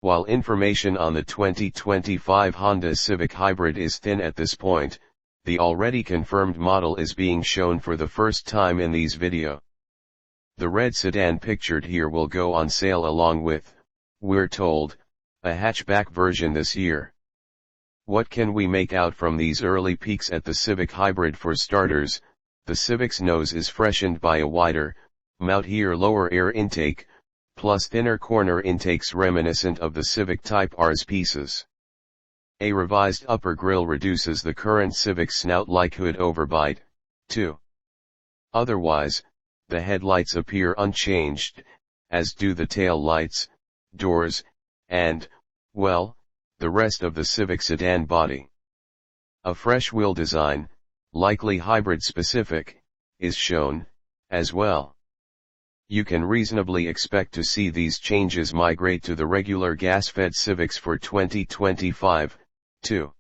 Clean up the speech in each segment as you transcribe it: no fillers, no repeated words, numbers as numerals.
While information on the 2025 Honda Civic Hybrid is thin at this point, the already confirmed model is being shown for the first time in these video. The red sedan pictured here will go on sale along with, we're told, a hatchback version this year. What can we make out from these early peeks at the Civic Hybrid? For starters, the Civic's nose is freshened by a wider, mouthier lower air intake, plus thinner corner intakes reminiscent of the Civic Type R's pieces. A revised upper grille reduces the current Civic's snout-like hood overbite, too. Otherwise, the headlights appear unchanged, as do the tail lights, doors, and, well, the rest of the Civic sedan body. A fresh wheel design, likely hybrid specific, is shown, as well. You can reasonably expect to see these changes migrate to the regular gas-fed Civics for 2025, too.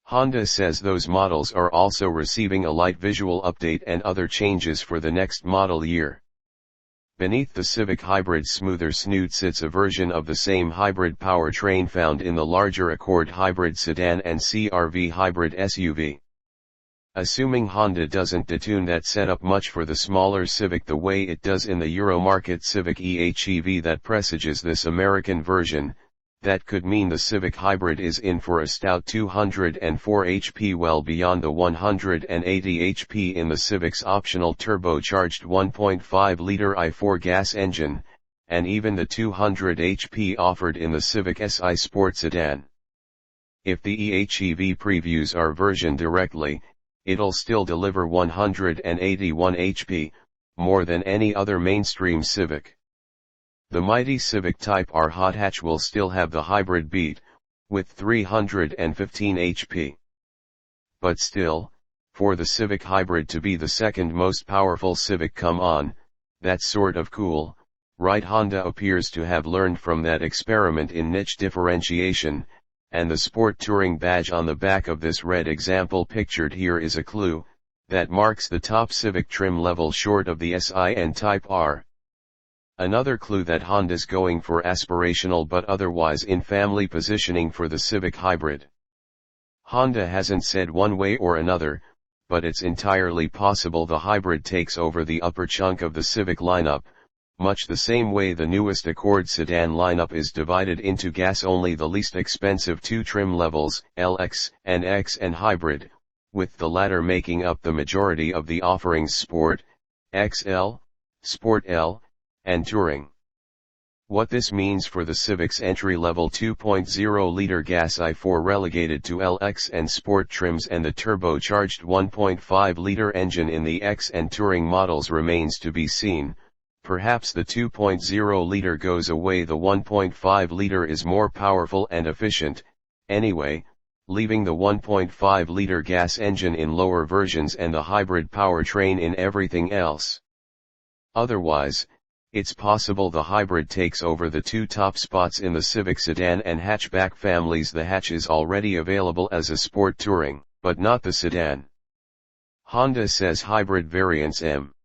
Honda says those models are also receiving a light visual update and other changes for the next model year. Beneath the Civic Hybrid's smoother snoot sits a version of the same hybrid powertrain found in the larger Accord hybrid sedan and CR-V hybrid SUV. Assuming Honda doesn't detune that setup much for the smaller Civic the way it does in the Euro market Civic EHEV that presages this American version, that could mean the Civic Hybrid is in for a stout 204 HP, well beyond the 180 HP in the Civic's optional turbocharged 1.5-liter i4 gas engine, and even the 200 HP offered in the Civic Si Sport sedan. If the EHEV previews are versioned directly, it'll still deliver 181 HP, more than any other mainstream Civic. The mighty Civic Type R hot hatch will still have the hybrid beat, with 315 HP. But still, for the Civic Hybrid to be the second most powerful Civic, come on, that's sort of cool, right? Honda appears to have learned from that experiment in niche differentiation, and the Sport Touring badge on the back of this red example pictured here is a clue, that marks the top Civic trim level short of the Si and Type R. Another clue that Honda's going for aspirational but otherwise in-family positioning for the Civic Hybrid. Honda hasn't said one way or another, but it's entirely possible the Hybrid takes over the upper chunk of the Civic lineup, much the same way the newest Accord sedan lineup is divided into gas-only, the least expensive two trim levels, LX and X, and Hybrid, with the latter making up the majority of the offerings: Sport, XL, Sport L, and Touring. What this means for the Civic's entry-level 2.0-liter gas i4 relegated to LX and Sport trims and the turbocharged 1.5-liter engine in the X and Touring models remains to be seen. Perhaps the 2.0-liter goes away, the 1.5-liter is more powerful and efficient, anyway, leaving the 1.5-liter gas engine in lower versions and the hybrid powertrain in everything else. Otherwise, it's possible the Hybrid takes over the two top spots in the Civic sedan and hatchback families. The hatch is already available as a Sport Touring, but not the sedan. Honda says hybrid variants M.